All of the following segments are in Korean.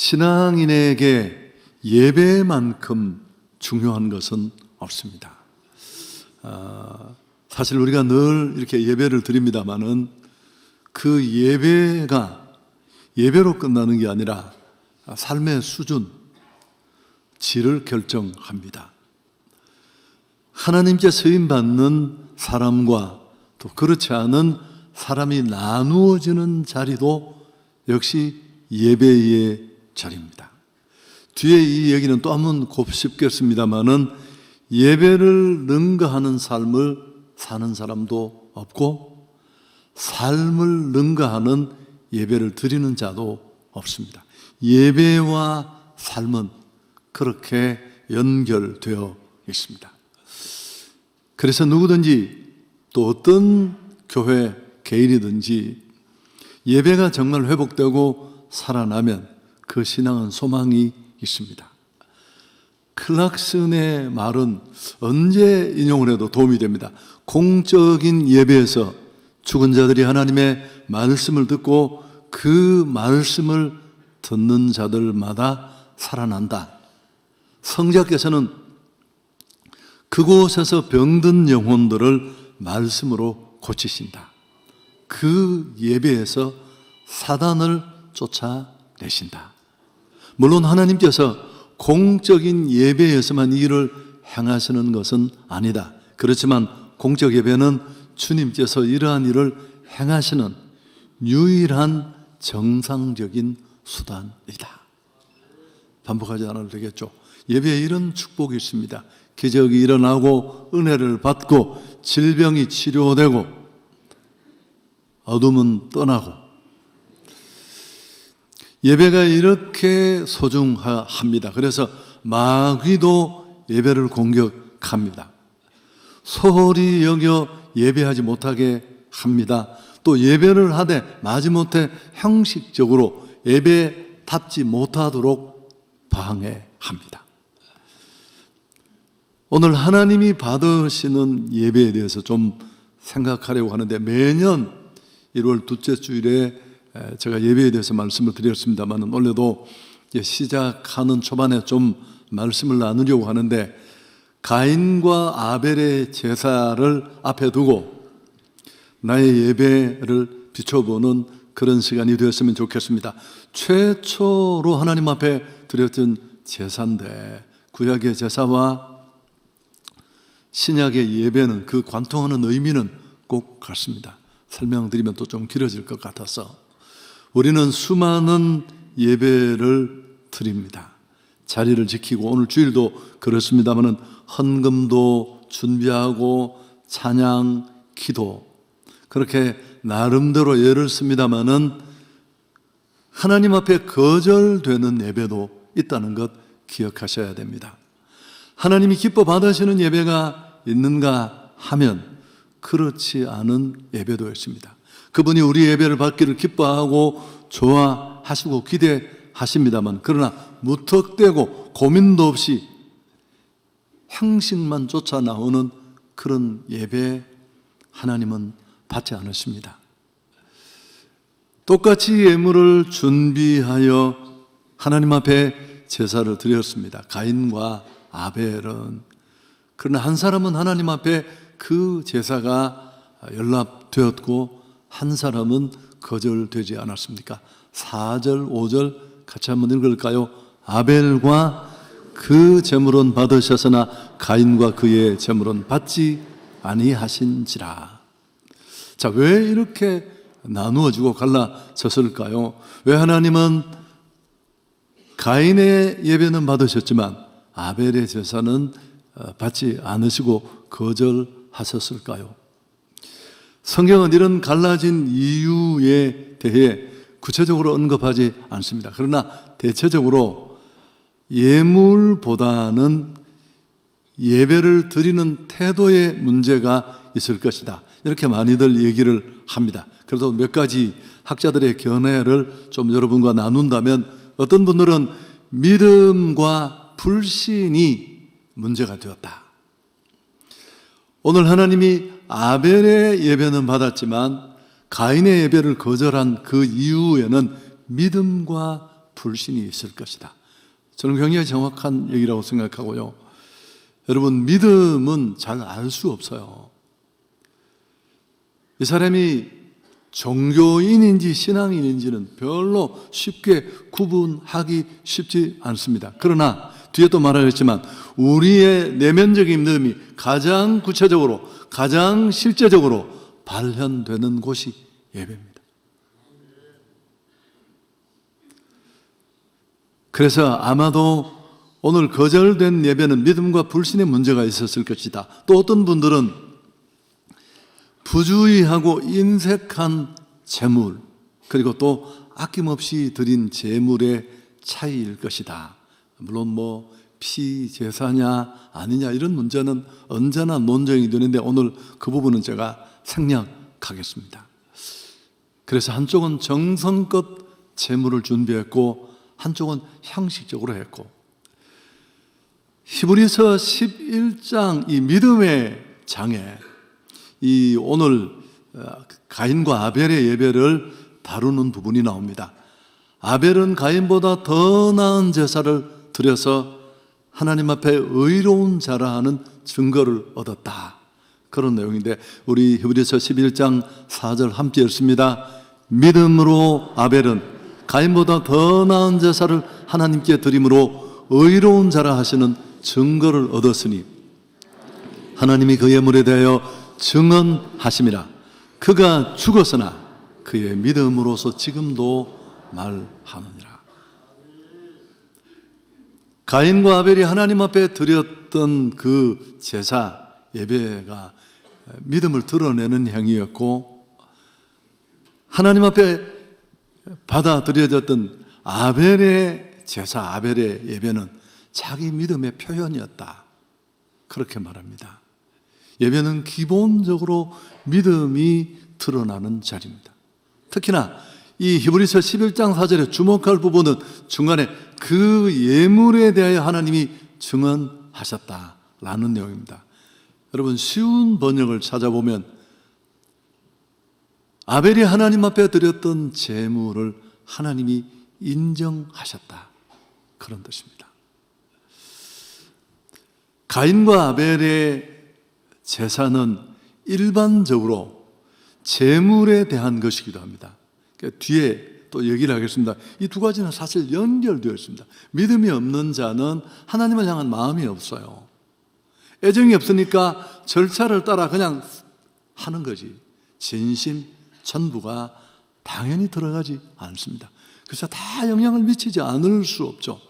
신앙인에게 예배만큼 중요한 것은 없습니다. 사실 우리가 늘 이렇게 예배를 드립니다마는 그 예배가 예배로 끝나는 게 아니라 삶의 수준, 질을 결정합니다. 하나님께 쓰임받는 사람과 또 그렇지 않은 사람이 나누어지는 자리도 역시 예배의 자리입니다. 뒤에 이 얘기는 또 한번 곱씹겠습니다마는 예배를 능가하는 삶을 사는 사람도 없고 삶을 능가하는 예배를 드리는 자도 없습니다. 예배와 삶은 그렇게 연결되어 있습니다. 그래서 누구든지 또 어떤 교회 개인이든지 예배가 정말 회복되고 살아나면 그 신앙은 소망이 있습니다. 클락슨의 말은 언제 인용을 해도 도움이 됩니다. 공적인 예배에서 죽은 자들이 하나님의 말씀을 듣고 그 말씀을 듣는 자들마다 살아난다. 성자께서는 그곳에서 병든 영혼들을 말씀으로 고치신다. 그 예배에서 사단을 쫓아내신다. 물론 하나님께서 공적인 예배에서만 이 일을 행하시는 것은 아니다. 그렇지만 공적 예배는 주님께서 이러한 일을 행하시는 유일한 정상적인 수단이다. 반복하지 않아도 되겠죠. 예배에 이런 축복이 있습니다. 기적이 일어나고 은혜를 받고 질병이 치료되고 어둠은 떠나고 예배가 이렇게 소중합니다. 그래서 마귀도 예배를 공격합니다. 소홀히 여겨 예배하지 못하게 합니다. 또 예배를 하되 마지못해 형식적으로 예배답지 못하도록 방해합니다. 오늘 하나님이 받으시는 예배에 대해서 좀 생각하려고 하는데 매년 1월 둘째 주일에 제가 예배에 대해서 말씀을 드렸습니다만 원래도 시작하는 초반에 좀 말씀을 나누려고 하는데 가인과 아벨의 제사를 앞에 두고 나의 예배를 비춰보는 그런 시간이 되었으면 좋겠습니다. 최초로 하나님 앞에 드렸던 제사인데 구약의 제사와 신약의 예배는 그 관통하는 의미는 꼭 같습니다. 설명드리면 또 좀 길어질 것 같아서 우리는 수많은 예배를 드립니다. 자리를 지키고 오늘 주일도 그렇습니다만 헌금도 준비하고 찬양, 기도 그렇게 나름대로 예를 씁니다마는 하나님 앞에 거절되는 예배도 있다는 것 기억하셔야 됩니다. 하나님이 기뻐 받으시는 예배가 있는가 하면 그렇지 않은 예배도 있습니다. 그분이 우리 예배를 받기를 기뻐하고 좋아하시고 기대하십니다만 그러나 무턱대고 고민도 없이 형식만 쫓아 나오는 그런 예배 하나님은 받지 않으십니다. 똑같이 예물을 준비하여 하나님 앞에 제사를 드렸습니다. 가인과 아벨은. 그러나 한 사람은 하나님 앞에 그 제사가 연락되었고 한 사람은 거절되지 않았습니까? 4절, 5절 같이 한번 읽을까요? 아벨과 그 제물은 받으셨으나 가인과 그의 제물은 받지 아니하신지라. 자, 왜 이렇게 나누어지고 갈라졌을까요? 왜 하나님은 가인의 예배는 받으셨지만 아벨의 제사는 받지 않으시고 거절하셨을까요? 성경은 이런 갈라진 이유에 대해 구체적으로 언급하지 않습니다. 그러나 대체적으로 예물보다는 예배를 드리는 태도의 문제가 있을 것이다. 이렇게 많이들 얘기를 합니다. 그래도 몇 가지 학자들의 견해를 좀 여러분과 나눈다면 어떤 분들은 믿음과 불신이 문제가 되었다. 오늘 하나님이 아벨의 예배는 받았지만 가인의 예배를 거절한 그 이유에는 믿음과 불신이 있을 것이다. 저는 굉장히 정확한 얘기라고 생각하고요. 여러분, 믿음은 잘 알 수 없어요. 이 사람이 종교인인지 신앙인인지는 별로 쉽게 구분하기 쉽지 않습니다. 그러나 뒤에 또 말하겠지만 우리의 내면적인 믿음이 가장 구체적으로, 가장 실제적으로 발현되는 곳이 예배입니다. 그래서 아마도 오늘 거절된 예배는 믿음과 불신의 문제가 있었을 것이다. 또 어떤 분들은 부주의하고 인색한 재물, 그리고 또 아낌없이 드린 재물의 차이일 것이다. 물론 피제사냐 아니냐 이런 문제는 언제나 논쟁이 되는데 오늘 그 부분은 제가 생략하겠습니다. 그래서 한쪽은 정성껏 재물을 준비했고 한쪽은 형식적으로 했고, 히브리서 11장 이 믿음의 장에 이 오늘 가인과 아벨의 예배를 다루는 부분이 나옵니다. 아벨은 가인보다 더 나은 제사를 드려서 하나님 앞에 의로운 자라 하는 증거를 얻었다. 그런 내용인데 우리 히브리서 11장 4절 함께 읽습니다. 믿음으로 아벨은 가인보다 더 나은 제사를 하나님께 드림으로 의로운 자라 하시는 증거를 얻었으니 하나님이 그 예물에 대하여 증언하심이라. 그가 죽었으나 그의 믿음으로서 지금도 말하느니라. 가인과 아벨이 하나님 앞에 드렸던 그 제사 예배가 믿음을 드러내는 행위였고, 하나님 앞에 받아들여졌던 아벨의 제사, 아벨의 예배는 자기 믿음의 표현이었다. 그렇게 말합니다. 예배는 기본적으로 믿음이 드러나는 자리입니다. 특히나 이 히브리서 11장 4절에 주목할 부분은 중간에 그 예물에 대하여 하나님이 증언하셨다라는 내용입니다. 여러분, 쉬운 번역을 찾아보면 아벨이 하나님 앞에 드렸던 제물을 하나님이 인정하셨다, 그런 뜻입니다. 가인과 아벨의 제사는 일반적으로 제물에 대한 것이기도 합니다. 그러니까 뒤에 또 얘기를 하겠습니다. 이 두 가지는 사실 연결되어 있습니다. 믿음이 없는 자는 하나님을 향한 마음이 없어요. 애정이 없으니까 절차를 따라 그냥 하는 거지 진심 전부가 당연히 들어가지 않습니다. 그래서 다 영향을 미치지 않을 수 없죠.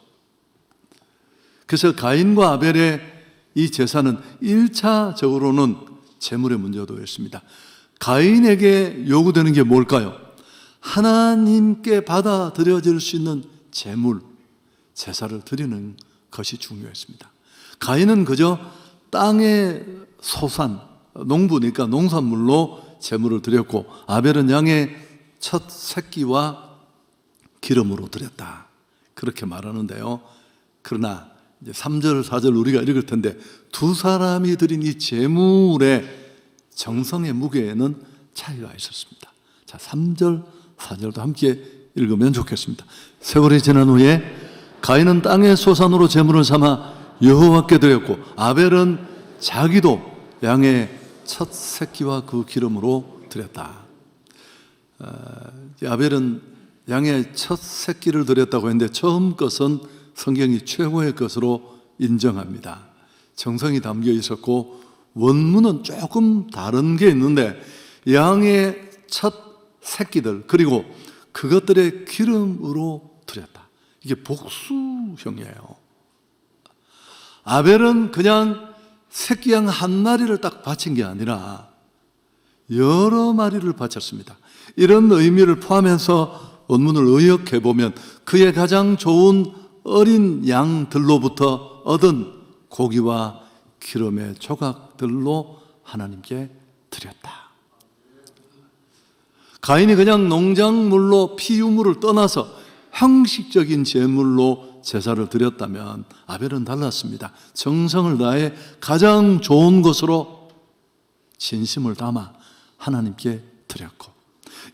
그래서 가인과 아벨의 이 제사는 1차적으로는 재물의 문제도 있습니다. 가인에게 요구되는 게 뭘까요? 하나님께 받아들여질 수 있는 재물, 제사를 드리는 것이 중요했습니다. 가인은 그저 땅의 소산, 농부니까 농산물로 제물을 드렸고, 아벨은 양의 첫 새끼와 기름으로 드렸다, 그렇게 말하는데요. 그러나 이제 3절, 4절 우리가 읽을 텐데 두 사람이 드린 이 제물의 정성의 무게에는 차이가 있었습니다. 자, 3절, 4절도 함께 읽으면 좋겠습니다. 세월이 지난 후에 가인은 땅의 소산으로 제물을 삼아 여호와께 드렸고, 아벨은 자기도 양의 첫 새끼와 그 기름으로 드렸다. 아벨은 양의 첫 새끼를 드렸다고 했는데 처음 것은 성경이 최고의 것으로 인정합니다. 정성이 담겨 있었고 원문은 조금 다른 게 있는데 양의 첫 새끼들 그리고 그것들의 기름으로 드렸다. 이게 복수형이에요. 아벨은 그냥 새끼 양 한 마리를 딱 바친 게 아니라 여러 마리를 바쳤습니다. 이런 의미를 포함해서 원문을 의역해 보면 그의 가장 좋은 어린 양들로부터 얻은 고기와 기름의 조각들로 하나님께 드렸다. 가인이 그냥 농작물로 피유물을 떠나서 형식적인 제물로 제사를 드렸다면 아벨은 달랐습니다. 정성을 다해 가장 좋은 것으로 진심을 담아 하나님께 드렸고,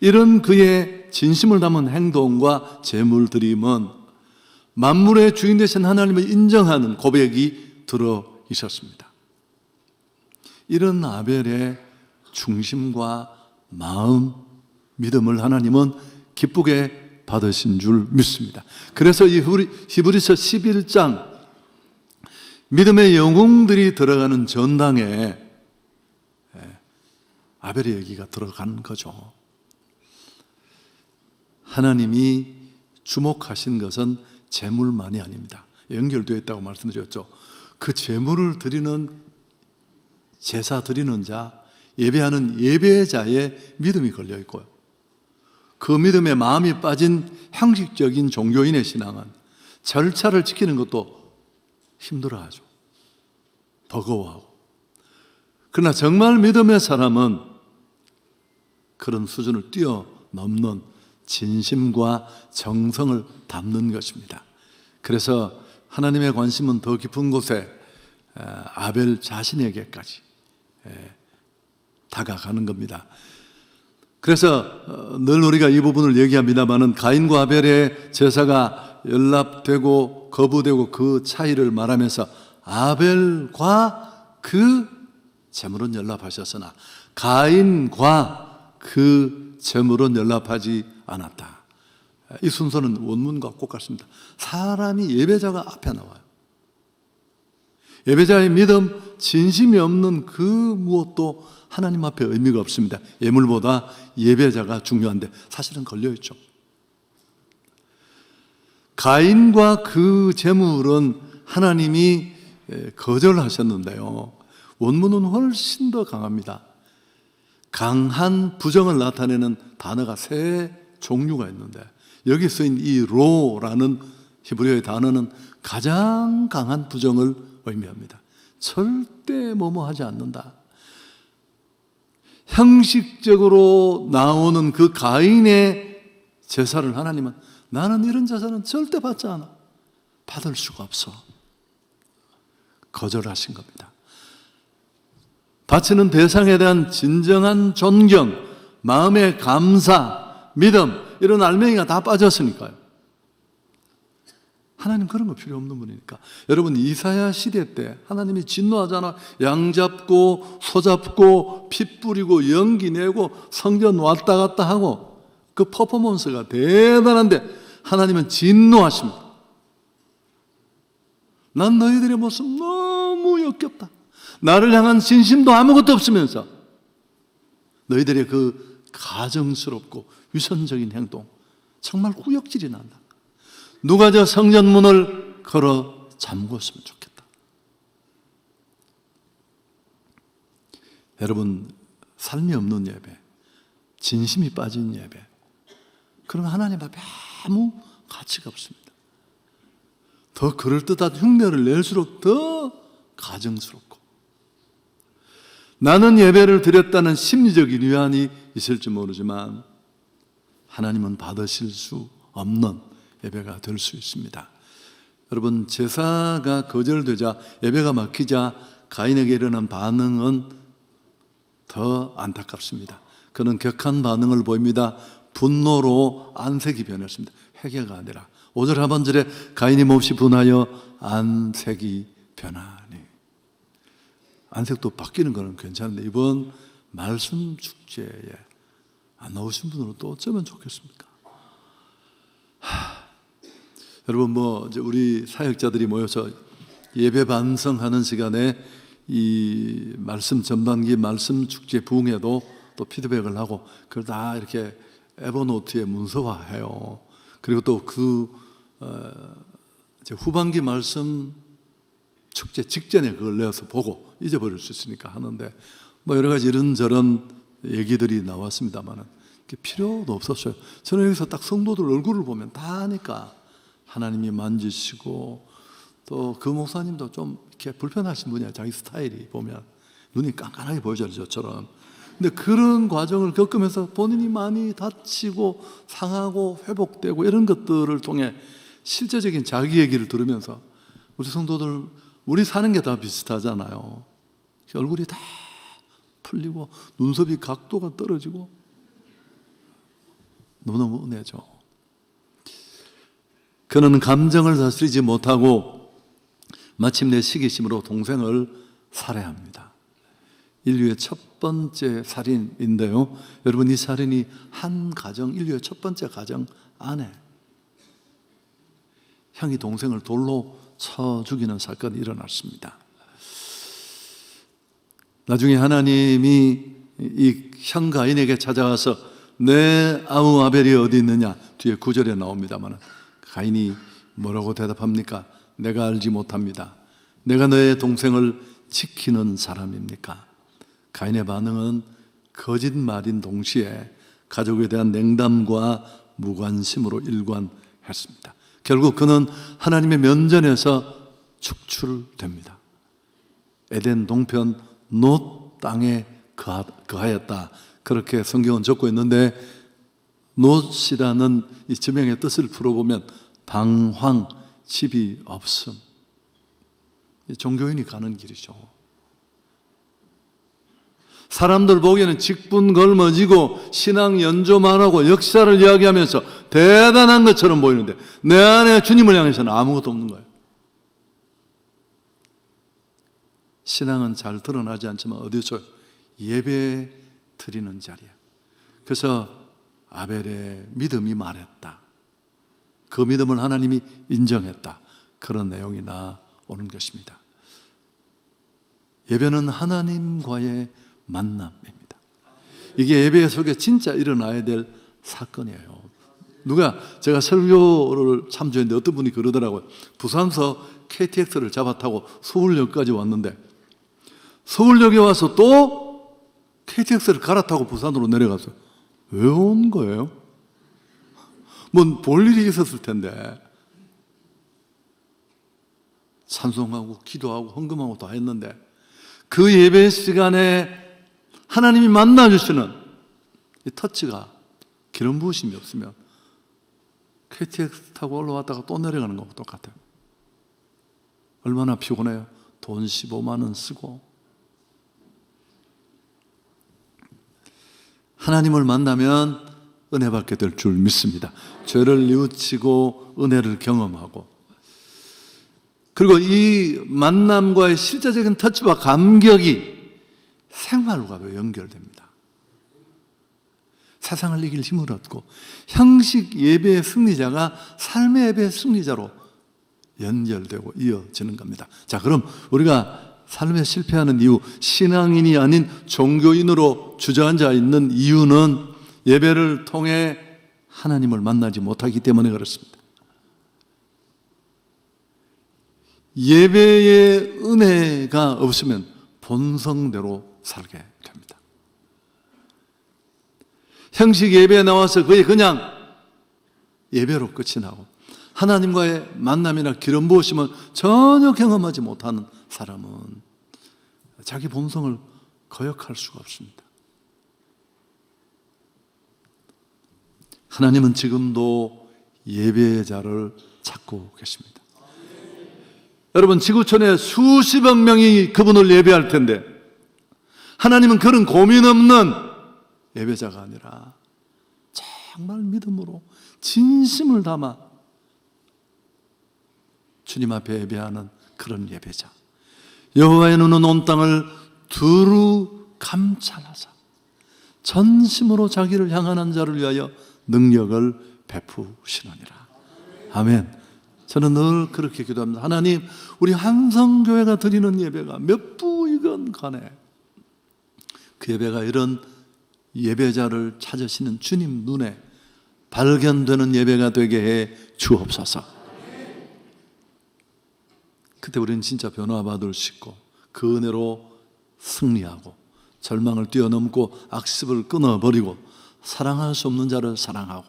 이런 그의 진심을 담은 행동과 제물 드림은 만물의 주인 되신 하나님을 인정하는 고백이 들어 있었습니다. 이런 아벨의 중심과 마음, 믿음을 하나님은 기쁘게 받으신 줄 믿습니다. 그래서 이 히브리서 11장 믿음의 영웅들이 들어가는 전당에 아벨의 얘기가 들어간 거죠. 하나님이 주목하신 것은 재물만이 아닙니다. 연결되어 있다고 말씀드렸죠. 그 재물을 드리는 제사 드리는 자, 예배하는 예배자의 믿음이 걸려 있고요. 그 믿음에 마음이 빠진 형식적인 종교인의 신앙은 절차를 지키는 것도 힘들어하죠. 버거워하고. 그러나 정말 믿음의 사람은 그런 수준을 뛰어넘는 진심과 정성을 담는 것입니다. 그래서 하나님의 관심은 더 깊은 곳에 아벨 자신에게까지 다가가는 겁니다. 그래서 늘 우리가 이 부분을 얘기합니다마는 가인과 아벨의 제사가 연락되고 거부되고 그 차이를 말하면서 아벨과 그 제물은 연락하셨으나 가인과 그 제물은 연락하지 않았다. 이 순서는 원문과 똑같습니다. 사람이 예배자가 앞에 나와요. 예배자의 믿음, 진심이 없는 그 무엇도 하나님 앞에 의미가 없습니다. 예물보다 예배자가 중요한데 사실은 걸려있죠. 가인과 그 제물은 하나님이 거절하셨는데요. 원문은 훨씬 더 강합니다. 강한 부정을 나타내는 단어가 세 종류가 있는데 여기 쓰인 이 로라는 히브리어의 단어는 가장 강한 부정을 의미합니다. 절대 뭐뭐 하지 않는다. 형식적으로 나오는 그 가인의 제사를 하나님은 나는 이런 제사는 절대 받지 않아. 받을 수가 없어. 거절하신 겁니다. 바치는 대상에 대한 진정한 존경, 마음의 감사, 믿음 이런 알맹이가 다 빠졌으니까요. 하나님 그런 거 필요 없는 분이니까. 여러분 이사야 시대 때 하나님이 진노하잖아. 양 잡고 소 잡고 피 뿌리고 연기 내고 성전 왔다 갔다 하고 그 퍼포먼스가 대단한데 하나님은 진노하십니다. 난 너희들의 모습 너무 역겹다. 나를 향한 진심도 아무것도 없으면서 너희들의 그 가정스럽고 위선적인 행동 정말 구역질이 난다. 누가 저 성전문을 걸어 잠궜으면 좋겠다. 여러분 삶이 없는 예배, 진심이 빠진 예배 그런 하나님 앞에 아무 가치가 없습니다. 더 그럴듯한 흉내를 낼수록 더 가정스럽고 나는 예배를 드렸다는 심리적인 위안이 있을지 모르지만 하나님은 받으실 수 없는 예배가 될 수 있습니다. 여러분 제사가 거절되자 예배가 막히자 가인에게 일어난 반응은 더 안타깝습니다. 그는 격한 반응을 보입니다. 분노로 안색이 변했습니다. 회개가 아니라 5절 하반절에 가인이 몹시 분하여 안색이 변하니. 안색도 바뀌는 거는 괜찮은데 이번 말씀 축제에 안 나오신 분들은 또 어쩌면 좋겠습니까? 여러분 이제 우리 사역자들이 모여서 예배 반성하는 시간에 이 말씀 전반기 말씀 축제 부흥회도 또 피드백을 하고 그걸 다 이렇게 에버노트에 문서화해요. 그리고 또 그 후반기 말씀 축제 직전에 그걸 내어서 보고 잊어버릴 수 있으니까 하는데 여러 가지 이런저런 얘기들이 나왔습니다만은 필요도 없었어요. 저는 여기서 딱 성도들 얼굴을 보면 다 아니까 하나님이 만지시고 또 그 목사님도 좀 이렇게 불편하신 분이야. 자기 스타일이 보면 눈이 깐깐하게 보여져요, 저처럼. 근데 그런 과정을 겪으면서 본인이 많이 다치고 상하고 회복되고 이런 것들을 통해 실제적인 자기 얘기를 들으면서 우리 성도들 우리 사는 게 다 비슷하잖아요. 얼굴이 다 풀리고 눈썹이 각도가 떨어지고 너무너무 은혜죠. 그는 감정을 다스리지 못하고 마침내 시기심으로 동생을 살해합니다. 인류의 첫 번째 살인인데요. 여러분, 이 살인이 한 가정, 인류의 첫 번째 가정 안에 형이 동생을 돌로 쳐 죽이는 사건이 일어났습니다. 나중에 하나님이 이 형 가인에게 찾아와서 내 아우 아벨이 어디 있느냐, 뒤에 9절에 나옵니다만 가인이 뭐라고 대답합니까? 내가 알지 못합니다. 내가 너의 동생을 지키는 사람입니까? 가인의 반응은 거짓말인 동시에 가족에 대한 냉담과 무관심으로 일관했습니다. 결국 그는 하나님의 면전에서 축출됩니다. 에덴 동편 놋 땅에 거하였다, 그렇게 성경은 적고 있는데, 놋이라는 이 지명의 뜻을 풀어보면 방황, 집이 없음, 종교인이 가는 길이죠. 사람들 보기에는 직분 걸머지고 신앙 연조만 하고 역사를 이야기하면서 대단한 것처럼 보이는데 내 안에 주님을 향해서는 아무것도 없는 거예요. 신앙은 잘 드러나지 않지만 어디서 예배 드리는 자리야. 그래서 아벨의 믿음이 말했다. 그 믿음을 하나님이 인정했다. 그런 내용이 나오는 것입니다. 예배는 하나님과의 만남입니다. 이게 예배 속에 진짜 일어나야 될 사건이에요. 제가 설교를 참조했는데 어떤 분이 그러더라고요. 부산서 KTX를 잡아타고 서울역까지 왔는데 서울역에 와서 또 KTX를 갈아타고 부산으로 내려가서 왜 온 거예요? 뭐 볼 일이 있었을 텐데 찬송하고 기도하고 헌금하고 다 했는데 그 예배 시간에 하나님이 만나주시는 이 터치가, 기름 부으심이 없으면 KTX 타고 올라왔다가 또 내려가는 거하고 똑같아요. 얼마나 피곤해요. 돈 15만 원 쓰고. 하나님을 만나면 은혜 받게 될 줄 믿습니다. 죄를 뉘우치고 은혜를 경험하고, 그리고 이 만남과의 실제적인 터치와 감격이 생활과도 연결됩니다. 세상을 이길 힘을 얻고 형식 예배의 승리자가 삶의 예배의 승리자로 연결되고 이어지는 겁니다. 자, 그럼 우리가 삶에 실패하는 이유, 신앙인이 아닌 종교인으로 주저앉아 있는 이유는 예배를 통해 하나님을 만나지 못하기 때문에 그렇습니다. 예배의 은혜가 없으면 본성대로 살게 됩니다. 형식 예배에 나와서 거의 그냥 예배로 끝이 나고 하나님과의 만남이나 기름 부으심을 전혀 경험하지 못하는 사람은 자기 본성을 거역할 수가 없습니다. 하나님은 지금도 예배자를 찾고 계십니다. 여러분, 지구촌에 수십억 명이 그분을 예배할 텐데 하나님은 그런 고민 없는 예배자가 아니라 정말 믿음으로 진심을 담아 주님 앞에 예배하는 그런 예배자. 여호와의 눈은 온 땅을 두루 감찰하사 전심으로 자기를 향하는 자를 위하여 능력을 베푸시느니라. 아멘. 저는 늘 그렇게 기도합니다. 하나님, 우리 한성교회가 드리는 예배가 몇 부이건 간에 그 예배가 이런 예배자를 찾으시는 주님 눈에 발견되는 예배가 되게 해 주옵소서. 그때 우리는 진짜 변화받을 수 있고 그 은혜로 승리하고 절망을 뛰어넘고 악습을 끊어버리고 사랑할 수 없는 자를 사랑하고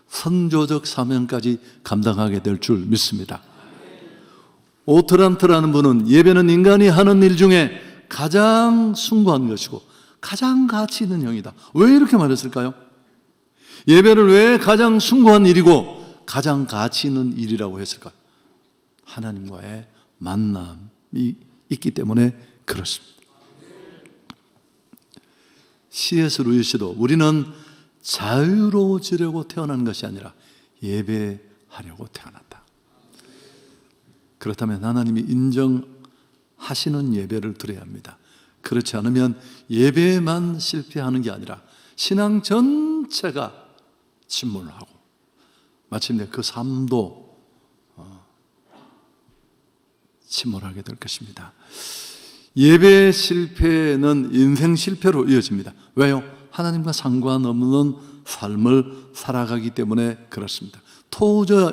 선조적 사명까지 감당하게 될 줄 믿습니다. 오트란트라는 분은 예배는 인간이 하는 일 중에 가장 숭고한 것이고 가장 가치 있는 형이다. 왜 이렇게 말했을까요? 예배를 왜 가장 숭고한 일이고 가장 가치 있는 일이라고 했을까요? 하나님과의 만남이 있기 때문에 그렇습니다. C.S. 루이스도 우리는 자유로워지려고 태어난 것이 아니라 예배하려고 하려고 태어났다. 그렇다면 하나님이 인정하시는 예배를 드려야 합니다. 그렇지 않으면 예배만 실패하는 게 아니라 신앙 전체가 침몰을 하고 마침내 그 삶도 침몰하게 될 것입니다. 예배 실패는 인생 실패로 이어집니다. 왜요? 하나님과 상관없는 삶을 살아가기 때문에 그렇습니다.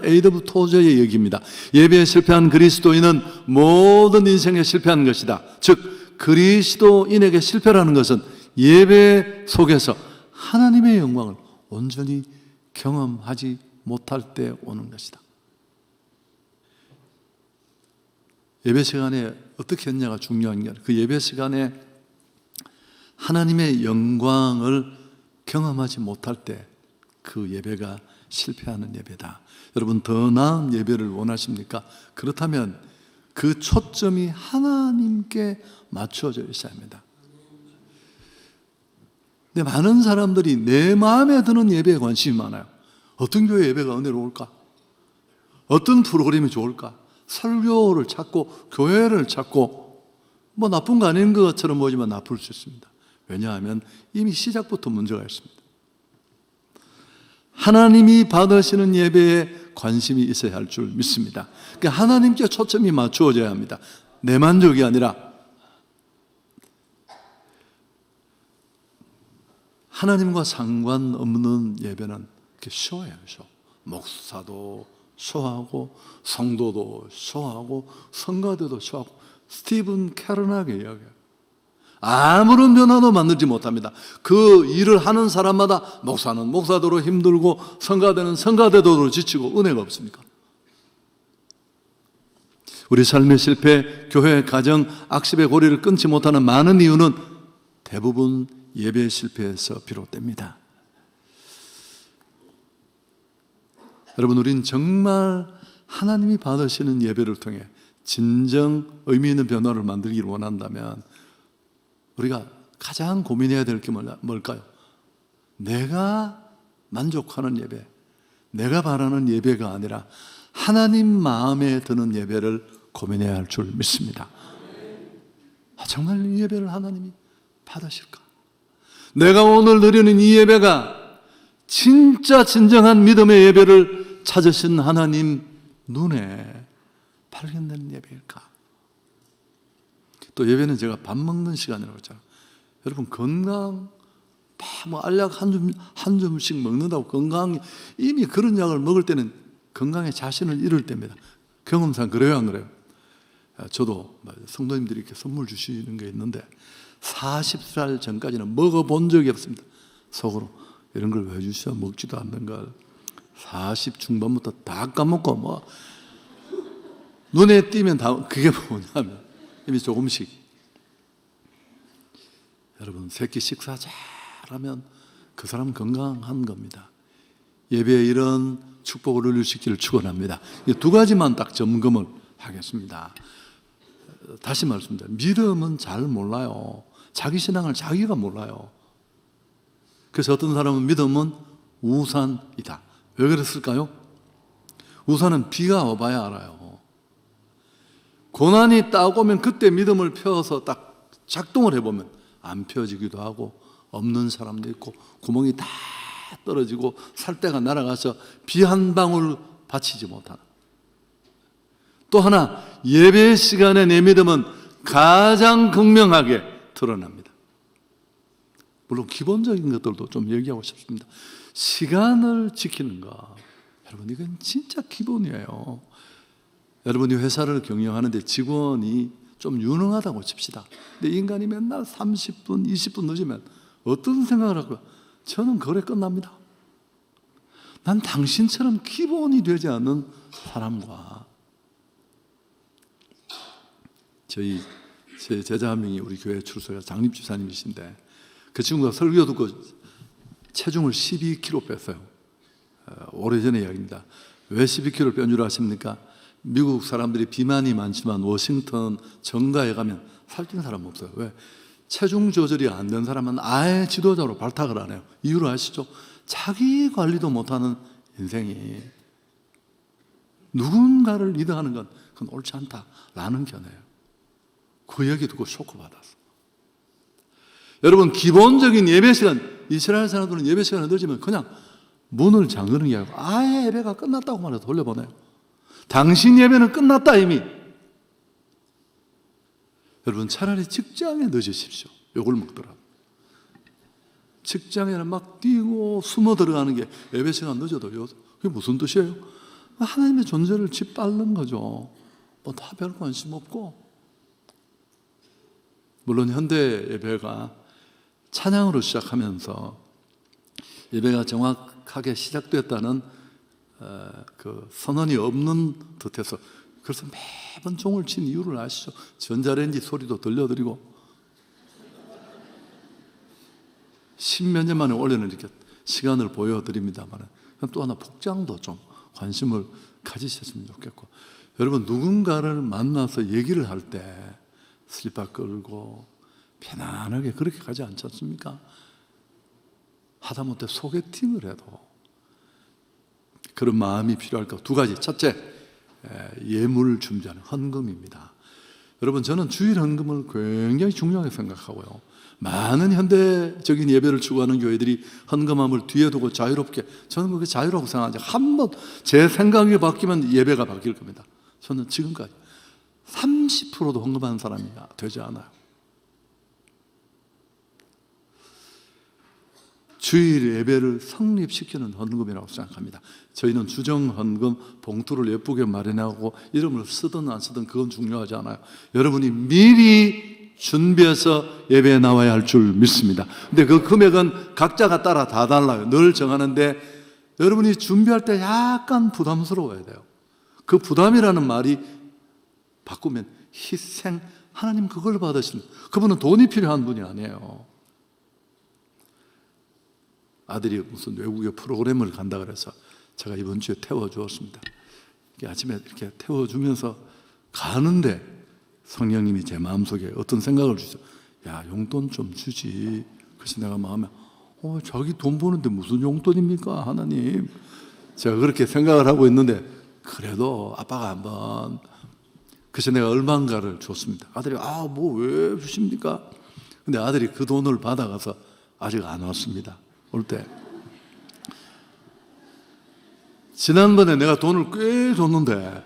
에이더브 토저의 얘기입니다. 예배에 실패한 그리스도인은 모든 인생에 실패한 것이다. 즉 그리스도인에게 실패라는 것은 예배 속에서 하나님의 영광을 온전히 경험하지 못할 때 오는 것이다. 예배 시간에 어떻게 했냐가 중요한 게 아니라 그 예배 시간에 하나님의 영광을 경험하지 못할 때 그 예배가 실패하는 예배다. 여러분 더 나은 예배를 원하십니까? 그렇다면 그 초점이 하나님께 맞춰져 있어야 합니다. 근데 많은 사람들이 내 마음에 드는 예배에 관심이 많아요. 어떤 교회 예배가 은혜로울까? 어떤 프로그램이 좋을까? 설교를 찾고 교회를 찾고 뭐 나쁜 거 아닌 것처럼 보이지만 나쁠 수 있습니다. 왜냐하면 이미 시작부터 문제가 있습니다. 하나님이 받으시는 예배에 관심이 있어야 할 줄 믿습니다. 그러니까 하나님께 초점이 맞추어져야 합니다. 내 만족이 아니라 하나님과 상관없는 예배는 쇼예요, 쇼. 목사도 쇼하고 성도도 쇼하고 성가대도 쇼하고 스티븐 캐런하게 이야기해요. 아무런 변화도 만들지 못합니다. 그 일을 하는 사람마다 목사는 목사대로 힘들고 성가대는 성가대로 지치고 은혜가 없습니까? 우리 삶의 실패, 교회, 가정, 악습의 고리를 끊지 못하는 많은 이유는 대부분 예배 실패에서 비롯됩니다. 여러분, 우린 정말 하나님이 받으시는 예배를 통해 진정 의미 있는 변화를 만들기를 원한다면 우리가 가장 고민해야 될 게 뭘까요? 내가 만족하는 예배, 내가 바라는 예배가 아니라 하나님 마음에 드는 예배를 고민해야 할 줄 믿습니다. 정말 이 예배를 하나님이 받으실까? 내가 오늘 드리는 이 예배가 진짜 진정한 믿음의 예배를 찾으신 하나님 눈에 발견되는 예배일까? 또 예배는 제가 밥 먹는 시간이라고 했잖아요. 여러분 건강 뭐 알약 한 줌씩 먹는다고 건강 이미 그런 약을 먹을 때는 건강에 자신을 잃을 때입니다. 경험상 그래요, 안 그래요? 저도 성도님들이 이렇게 선물 주시는 게 있는데 40살 전까지는 먹어본 적이 없습니다. 속으로 이런 걸 왜 주셔? 먹지도 않는 걸 40 중반부터 다 까먹고 뭐 눈에 띄면 다 그게 뭐냐면 이미 조금씩. 여러분 새끼 식사 잘하면 그 사람 건강한 겁니다. 예배에 이런 축복을 누리시기를 축원합니다. 이 두 가지만 딱 점검을 하겠습니다. 다시 말씀드립니다. 믿음은 잘 몰라요. 자기 신앙을 자기가 몰라요. 그래서 어떤 사람은 믿음은 우산이다. 왜 그랬을까요? 우산은 비가 와봐야 알아요. 고난이 딱 오면 그때 믿음을 펴서 딱 작동을 해보면 안 펴지기도 하고 없는 사람도 있고 구멍이 다 떨어지고 살대가 날아가서 비 한 방울 받치지 못하는. 또 하나, 예배 시간에 내 믿음은 가장 극명하게 드러납니다. 물론 기본적인 것들도 좀 얘기하고 싶습니다. 시간을 지키는 것, 여러분 이건 진짜 기본이에요. 여러분이 회사를 경영하는데 직원이 좀 유능하다고 칩시다. 근데 인간이 맨날 30분, 20분 늦으면 어떤 생각을 할까요? 저는 거래 끝납니다. 난 당신처럼 기본이 되지 않는 사람과 제 제자 한 명이 우리 교회 출석해서 장립집사님이신데 그 친구가 설교 듣고 체중을 12kg 뺐어요. 오래전의 이야기입니다. 왜 12kg 뺀 줄 아십니까? 미국 사람들이 비만이 많지만 워싱턴 정가에 가면 살찐 사람 없어요. 왜? 체중 조절이 안 된 사람은 아예 지도자로 발탁을 안 해요. 이유를 아시죠? 자기 관리도 못하는 인생이. 누군가를 리더하는 건 그건 옳지 않다라는 견해예요. 그 얘기 듣고 쇼크받았어. 여러분, 기본적인 예배 시간, 이스라엘 사람들은 예배 시간을 늦으면 그냥 문을 잠그는 게 아니고 아예 예배가 끝났다고 말해서 돌려보내요. 당신 예배는 끝났다 이미. 여러분, 차라리 직장에 늦으십시오. 욕을 먹더라도. 직장에는 막 뛰고 숨어 들어가는 게 예배 시간 늦어도 그게 무슨 뜻이에요? 하나님의 존재를 짓밟는 거죠. 뭐 다 별 관심 없고. 물론 현대 예배가 찬양으로 시작하면서 예배가 정확하게 시작됐다는 그 선언이 없는 듯해서, 그래서 매번 종을 친 이유를 아시죠? 전자레인지 소리도 들려드리고 10몇 년 만에 올해는 이렇게 시간을 보여드립니다만, 또 하나 복장도 좀 관심을 가지셨으면 좋겠고, 여러분, 누군가를 만나서 얘기를 할 때 슬리퍼 끌고 편안하게 그렇게 가지 않지 않습니까? 하다못해 소개팅을 해도 그런 마음이 필요할 거 두 가지. 첫째, 예물 준비하는 헌금입니다. 여러분, 저는 주일 헌금을 굉장히 중요하게 생각하고요. 많은 현대적인 예배를 추구하는 교회들이 헌금함을 뒤에 두고 자유롭게, 저는 그게 자유라고 생각하지. 한번 제 생각이 바뀌면 예배가 바뀔 겁니다. 저는 지금까지 30%도 헌금하는 사람이 되지 않아요. 주일 예배를 성립시키는 헌금이라고 생각합니다. 저희는 주정 헌금 봉투를 예쁘게 마련하고 이름을 쓰든 안 쓰든 그건 중요하지 않아요. 여러분이 미리 준비해서 예배에 나와야 할 줄 믿습니다. 근데 그 금액은 각자가 따라 다 달라요. 늘 정하는데 여러분이 준비할 때 약간 부담스러워야 돼요. 그 부담이라는 말이 바꾸면 희생, 하나님 그걸 받으시는, 그분은 돈이 필요한 분이 아니에요. 아들이 무슨 외국의 프로그램을 간다 그래서 제가 이번 주에 태워주었습니다. 아침에 이렇게 태워주면서 가는데 성령님이 제 마음속에 어떤 생각을 주셔. 야, 용돈 좀 주지. 그래서 내가 마음에 자기 돈 버는데 무슨 용돈입니까 하나님. 제가 그렇게 생각을 하고 있는데 그래도 아빠가 한번, 그래서 내가 얼마인가를 줬습니다. 아들이 뭐 왜 주십니까? 근데 아들이 그 돈을 받아가서 아직 안 왔습니다. 올 때. 지난번에 내가 돈을 꽤 줬는데,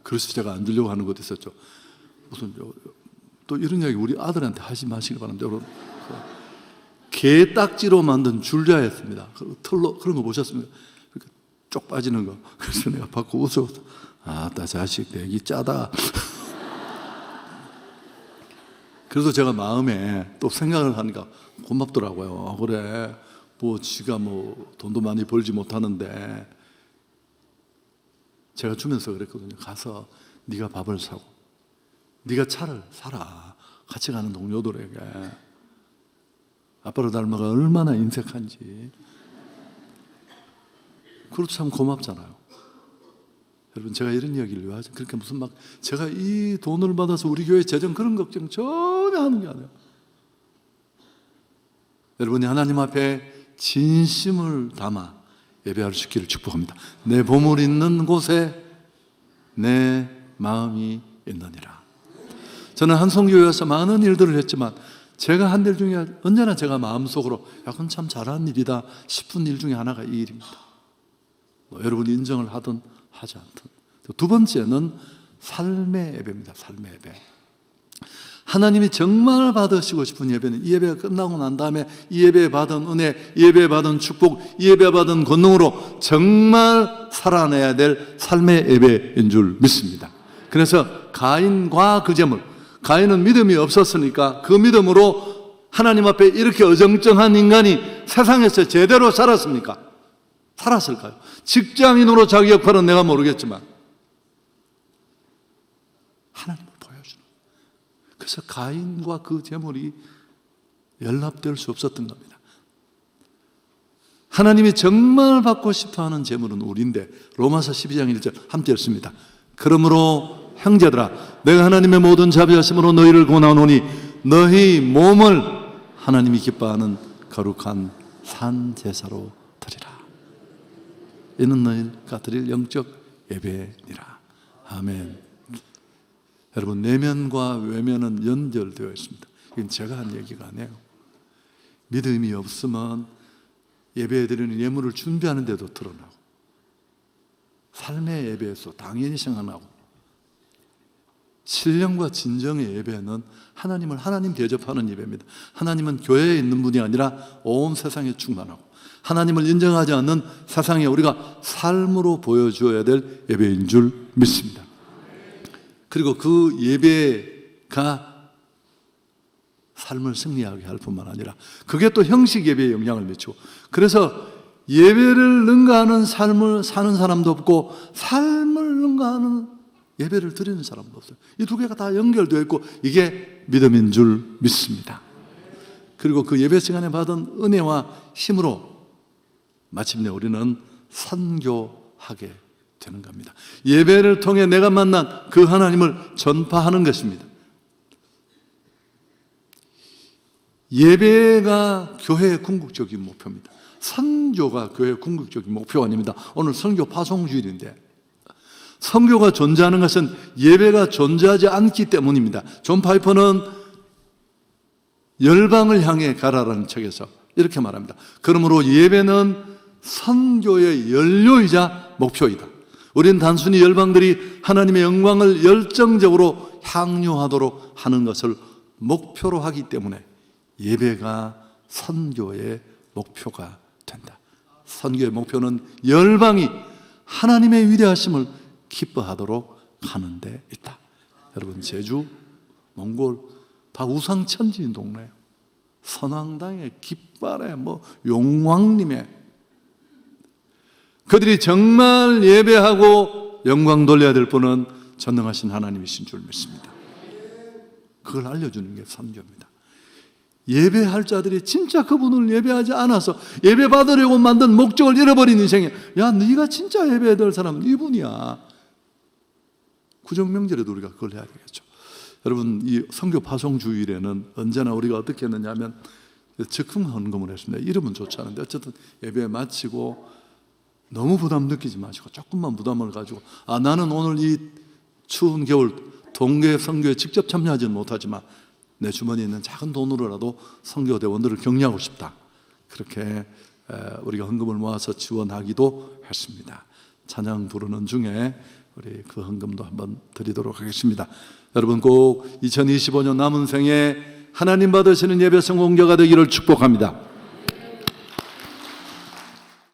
그래서 제가 안 주려고 하는 것도 있었죠. 무슨, 또 이런 이야기 우리 아들한테 하지 마시기 바랍니다. 여러분, 개 딱지로 만든 줄자였습니다. 털로, 그런 거 보셨습니까? 이렇게 쪽 빠지는 거. 그래서 내가 받고 웃어서, 아따, 자식, 내기 짜다. 그래서 제가 마음에 또 생각을 하니까 고맙더라고요. 그래, 지가 돈도 많이 벌지 못하는데, 제가 주면서 그랬거든요. 가서 네가 밥을 사고 네가 차를 사라. 같이 가는 동료들에게. 아빠를 닮아가 얼마나 인색한지. 그것도 참 고맙잖아요. 여러분, 제가 이런 이야기를 왜 하죠? 그렇게 무슨 제가 이 돈을 받아서 우리 교회 재정 그런 걱정 전혀 하는 게 아니에요. 여러분이 하나님 앞에 진심을 담아 예배할 수 있기를 축복합니다. 내 보물 있는 곳에 내 마음이 있느니라. 저는 한송교회에서 많은 일들을 했지만 제가 한 일 중에 언제나 제가 마음속으로 그건 참 잘한 일이다 싶은 일 중에 하나가 이 일입니다. 여러분이 인정을 하든 하지 않든. 두 번째는 삶의 예배입니다. 삶의 예배. 하나님이 정말 받으시고 싶은 예배는 이 예배가 끝나고 난 다음에 이 예배에 받은 은혜, 이 예배에 받은 축복, 이 예배에 받은 권능으로 정말 살아내야 될 삶의 예배인 줄 믿습니다. 그래서 가인과 그 제물, 가인은 믿음이 없었으니까 그 믿음으로 하나님 앞에 이렇게 어정쩡한 인간이 세상에서 제대로 살았습니까? 살았을까요? 직장인으로 자기 역할은 내가 모르겠지만 하나님을 보여주는. 그래서 가인과 그 제물이 연합될 수 없었던 겁니다. 하나님이 정말 받고 싶어하는 제물은 우리인데 로마서 12장 1절 함께 읽습니다. 그러므로 형제들아, 내가 하나님의 모든 자비하심으로 너희를 권하노니 너희 몸을 하나님이 기뻐하는 거룩한 산 제사로 드리라. 이는 너희가 드릴 영적 예배니라. 아멘. 여러분, 내면과 외면은 연결되어 있습니다. 이건 제가 한 얘기가 아니에요. 믿음이 없으면 예배 드리는 예물을 준비하는 데도 드러나고, 삶의 예배에서 당연히 생각나고, 신령과 진정의 예배는 하나님을 하나님 대접하는 예배입니다. 하나님은 교회에 있는 분이 아니라 온 세상에 충만하고, 하나님을 인정하지 않는 세상에 우리가 삶으로 보여줘야 될 예배인 줄 믿습니다. 그리고 그 예배가 삶을 승리하게 할 뿐만 아니라 그게 또 형식 예배에 영향을 미치고, 그래서 예배를 능가하는 삶을 사는 사람도 없고 삶을 능가하는 예배를 드리는 사람도 없어요. 이 두 개가 다 연결되어 있고 이게 믿음인 줄 믿습니다. 그리고 그 예배 시간에 받은 은혜와 힘으로 마침내 우리는 선교하게 되는 겁니다. 예배를 통해 내가 만난 그 하나님을 전파하는 것입니다. 예배가 교회의 궁극적인 목표입니다. 선교가 교회의 궁극적인 목표가 아닙니다. 오늘 선교 파송주일인데, 선교가 존재하는 것은 예배가 존재하지 않기 때문입니다. 존 파이퍼는 열방을 향해 가라라는 책에서 이렇게 말합니다. 그러므로 예배는 선교의 연료이자 목표이다. 우리는 단순히 열방들이 하나님의 영광을 열정적으로 향유하도록 하는 것을 목표로 하기 때문에 예배가 선교의 목표가 된다. 선교의 목표는 열방이 하나님의 위대하심을 기뻐하도록 하는 데 있다. 여러분, 제주, 몽골 다 우상천지인 동네예요. 선왕당의 깃발에 용왕님의, 그들이 정말 예배하고 영광 돌려야 될 분은 전능하신 하나님이신 줄 믿습니다. 그걸 알려주는 게 선교입니다. 예배할 자들이 진짜 그분을 예배하지 않아서 예배 받으려고 만든 목적을 잃어버린 인생에, 야, 네가 진짜 예배해야 될 사람은 이분이야. 구정명절에도 우리가 그걸 해야 되겠죠. 여러분, 이 선교 파송 주일에는 언제나 우리가 어떻게 했느냐 하면 즉흥 헌금을 했습니다. 이름은 좋지 않은데 어쨌든 예배 마치고 너무 부담 느끼지 마시고 조금만 부담을 가지고, 나는 오늘 이 추운 겨울 동계 선교에 직접 참여하지는 못하지만 내 주머니에 있는 작은 돈으로라도 선교대원들을 격려하고 싶다. 그렇게 우리가 헌금을 모아서 지원하기도 했습니다. 찬양 부르는 중에 우리 그 헌금도 한번 드리도록 하겠습니다. 여러분, 꼭 2025년 남은 생에 하나님 받으시는 예배 성공자가 되기를 축복합니다.